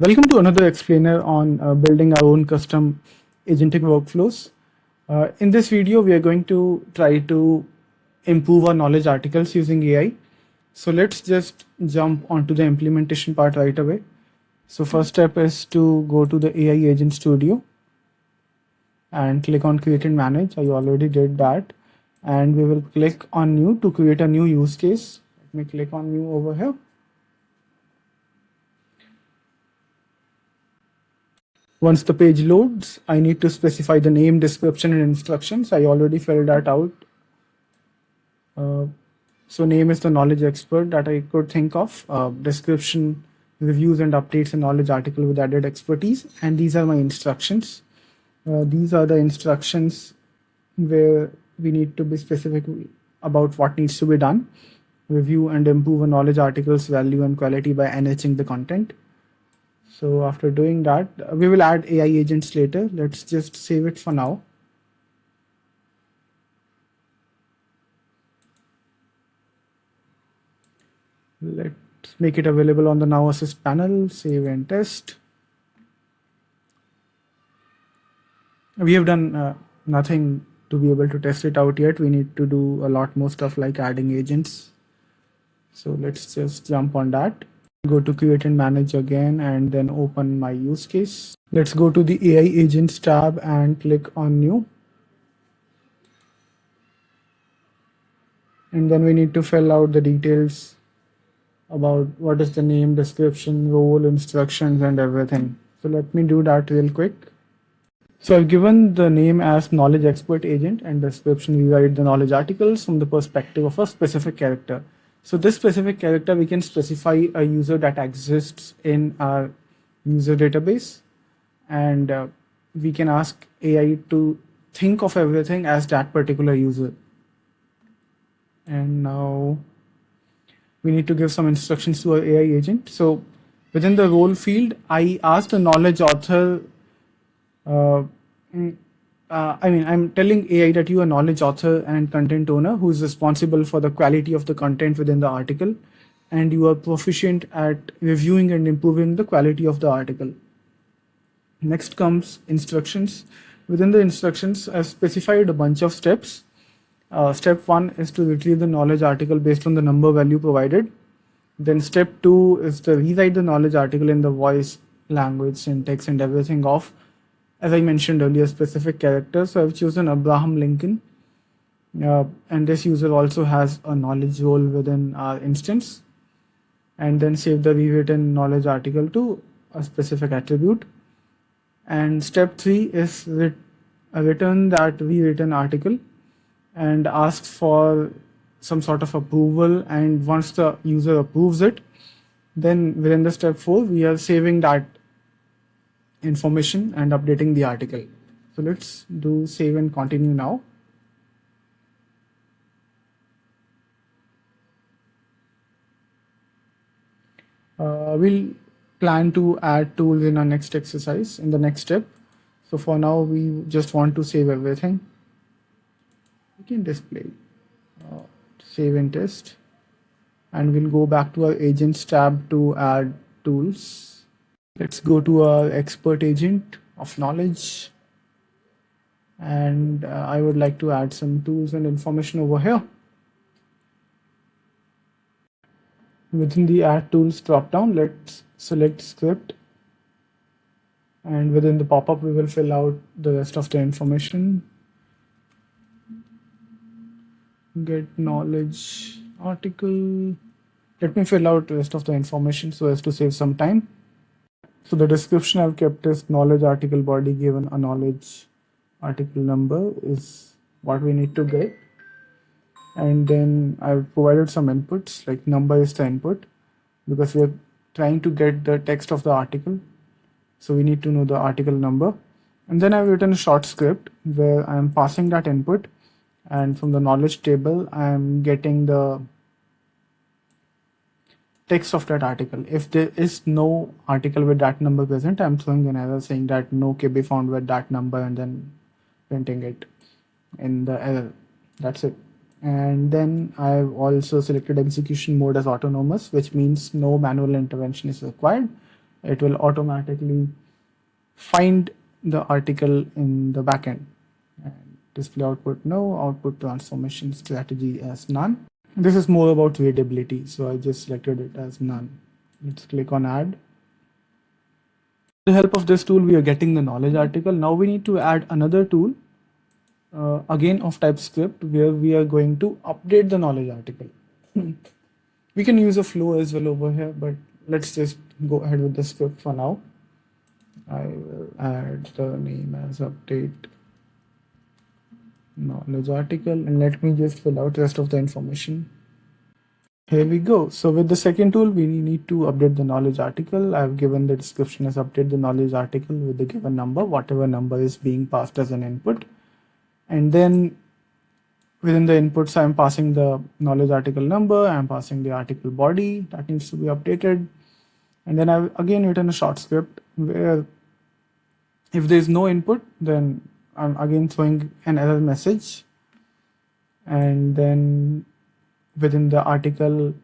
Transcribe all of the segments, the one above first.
Welcome to another explainer on building our own custom agentic workflows. In this video, we are going to try to improve our knowledge articles using AI. So let's just jump onto the implementation part right away. So first step is to go to the AI Agent Studio and click on Create and Manage. I already did that. And we will click on New to create a new use case. Let me click on New over here. Once the page loads, I need to specify the name, description, and instructions. I already filled that out. So name is the knowledge expert that I could think of. Description, reviews and updates a knowledge article with added expertise. And these are my instructions. These are the instructions where we need to be specific about what needs to be done. Review and improve a knowledge article's value and quality by enriching the content. So after doing that, we will add AI agents later. Let's just save it for now. Let's make it available on the Now Assist panel, save and test. We have done nothing to be able to test it out yet. We need to do a lot more stuff like adding agents. So let's just jump on that. Go to Create and Manage again and then open my use case. Let's go to the AI Agents tab and click on New. And then we need to fill out the details about what is the name, description, role, instructions, and everything. So let me do that real quick. So I've given the name as Knowledge Expert Agent and description, we write the knowledge articles from the perspective of a specific character. So this specific character, we can specify a user that exists in our user database, and we can ask AI to think of everything as that particular user. And now we need to give some instructions to our AI agent. So within the role field, I asked the knowledge author, I'm telling AI that you are knowledge author and content owner who is responsible for the quality of the content within the article, and you are proficient at reviewing and improving the quality of the article. Next comes instructions. Within the instructions, I've specified a bunch of steps. Step 1 is to retrieve the knowledge article based on the number value provided. Then step 2 is to rewrite the knowledge article in the voice, language, syntax, and everything of, as I mentioned earlier, specific characters. So I've chosen Abraham Lincoln, and this user also has a knowledge role within our instance. And then save the rewritten knowledge article to a specific attribute. And step 3 is return that rewritten article and ask for some sort of approval. And once the user approves it, then within the step 4, we are saving that information and updating the article. So let's do save and continue now. We'll plan to add tools in our next exercise in the next step. So for now, we just want to save everything. We can display, save and test, and we'll go back to our agents tab to add tools. Let's go to our expert agent of knowledge, and I would like to add some tools and information over here. Within the add tools dropdown, let's select script, and within the pop-up we will fill out the rest of the information. Get knowledge article. Let me fill out the rest of the information so as to save some time. So the description I've kept is knowledge article body given a knowledge article number is what we need to get. And then I've provided some inputs, like number is the input because we are trying to get the text of the article. So we need to know the article number. And then I've written a short script where I'm passing that input, and from the knowledge table, I'm getting the text of that article. If there is no article with that number present, I'm throwing an error saying that no KB found with that number and then printing it in the error. That's it. And then I've also selected execution mode as autonomous, which means no manual intervention is required. it will automatically find the article in the backend. And display output no, output transformation strategy as none. This is more about readability, so I just selected it as none. Let's click on add. With the help of this tool, we are getting the knowledge article. Now we need to add another tool, again of TypeScript, where we are going to update the knowledge article. We can use a flow as well over here, but let's just go ahead with the script for now. I will add the name as update knowledge article, and let me just fill out the rest of the information. Here we go. So with the second tool, we need to update the knowledge article. I've given the description as update the knowledge article with the given number, whatever number is being passed as an input. And then within the inputs, I'm passing the knowledge article number, I'm passing the article body that needs to be updated. And then I've again written a short script where if there's no input, then I'm again throwing an error message. And then within the article,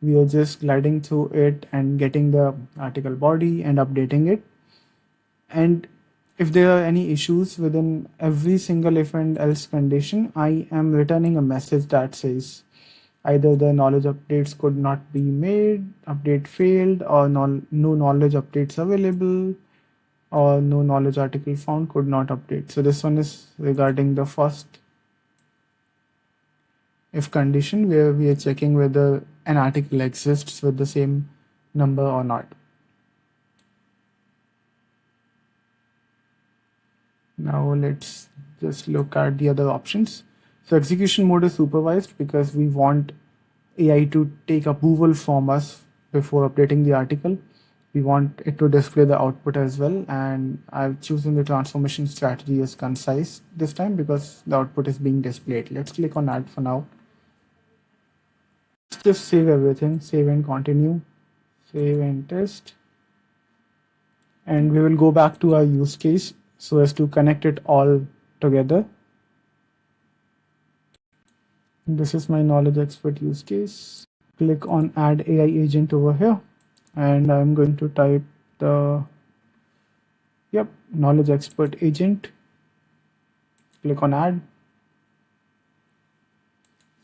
we are just gliding through it and getting the article body and updating it. And if there are any issues within every single if and else condition, I am returning a message that says either the knowledge updates could not be made, update failed, or no knowledge updates available, or no knowledge article found, could not update. So this one is regarding the first if condition, where we are checking whether an article exists with the same number or not. Now let's just look at the other options. So execution mode is supervised because we want AI to take approval from us before updating the article. We want it to display the output as well, and I've chosen the transformation strategy as concise this time because the output is being displayed. Let's click on add for now. Let's just save everything, save and continue, save and test. And we will go back to our use case so as to connect it all together. This is my knowledge expert use case. Click on add AI agent over here, and I'm going to type the knowledge expert agent. Click on add,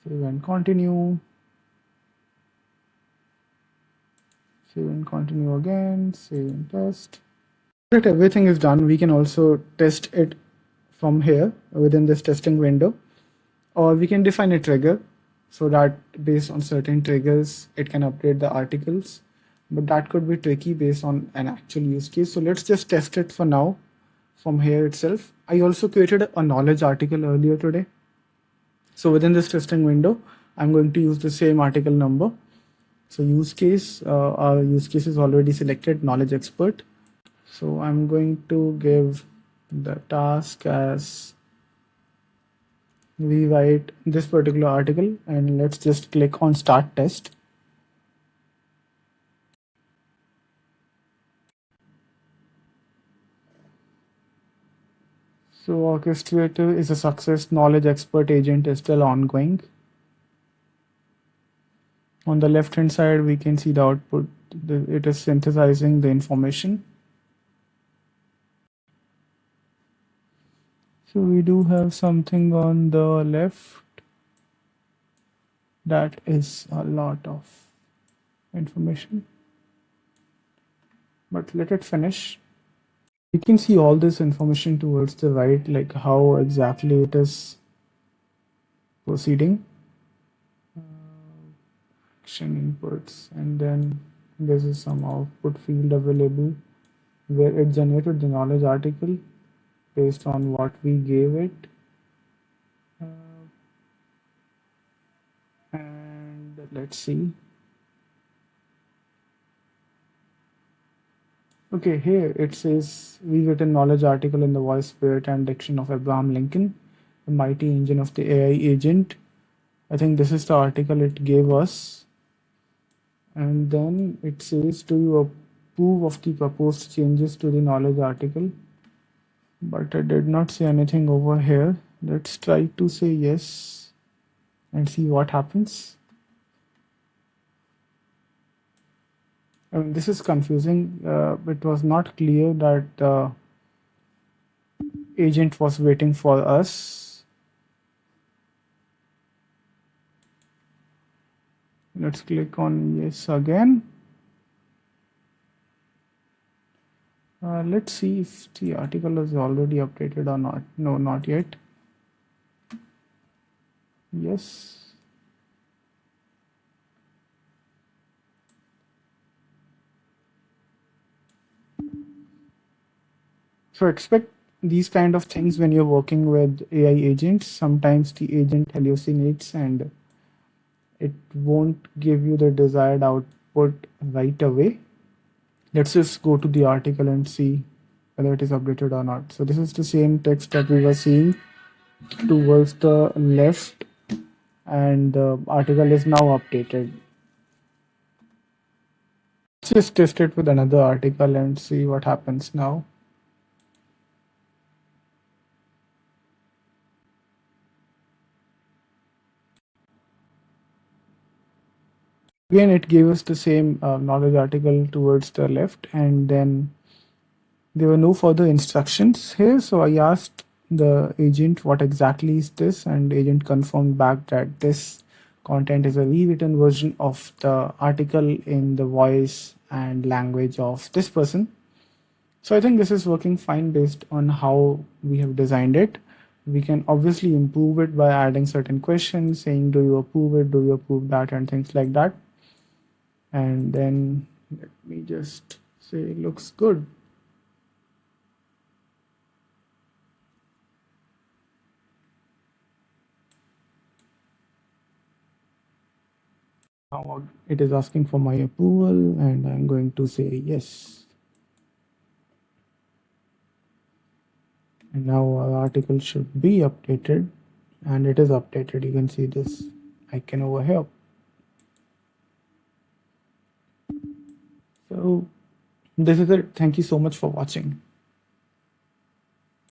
save and continue, save and continue again, save and test. That everything is done, we can also test it from here within this testing window, or we can define a trigger so that based on certain triggers it can update the articles, but that could be tricky based on an actual use case. So let's just test it for now from here itself. I also created a knowledge article earlier today, so within this testing window I'm going to use the same article number. So use case, our use case is already selected, knowledge expert. So I'm going to give the task as rewrite this particular article, and let's just click on start test. So orchestrator is a success, knowledge expert agent is still ongoing. On the left hand side we can see the output, it is synthesizing the information. So we do have something on the left that is a lot of information, but let it finish. We can see all this information towards the right, like how exactly it is proceeding, action inputs, and then this is some output field available where it generated the knowledge article based on what we gave it. And let's see. Okay, here it says we written knowledge article in the voice, spirit, and diction of Abraham Lincoln, the mighty engine of the AI agent. I think this is the article it gave us. And then it says, do you approve of the proposed changes to the knowledge article? But I did not say anything over here. Let's try to say yes and see what happens. I mean, this is confusing. It was not clear that the agent was waiting for us. Let's click on yes again. Let's see if the article is already updated or not. No, not yet. Yes. So expect these kind of things when you're working with AI agents. Sometimes the agent hallucinates and it won't give you the desired output right away. Let's just go to the article and see whether it is updated or not. So this is the same text that we were seeing towards the left, and the article is now updated. Let's just test it with another article and see what happens now. Again, it gave us the same knowledge article towards the left, and then there were no further instructions here. So I asked the agent what exactly is this, and agent confirmed back that this content is a rewritten version of the article in the voice and language of this person. So I think this is working fine based on how we have designed it. We can obviously improve it by adding certain questions, saying, do you approve it? Do you approve that? And things like that. And then let me just say, looks good. Now it is asking for my approval, and I'm going to say yes. And now our article should be updated, and it is updated. You can see this icon over here. So this is it. Thank you so much for watching.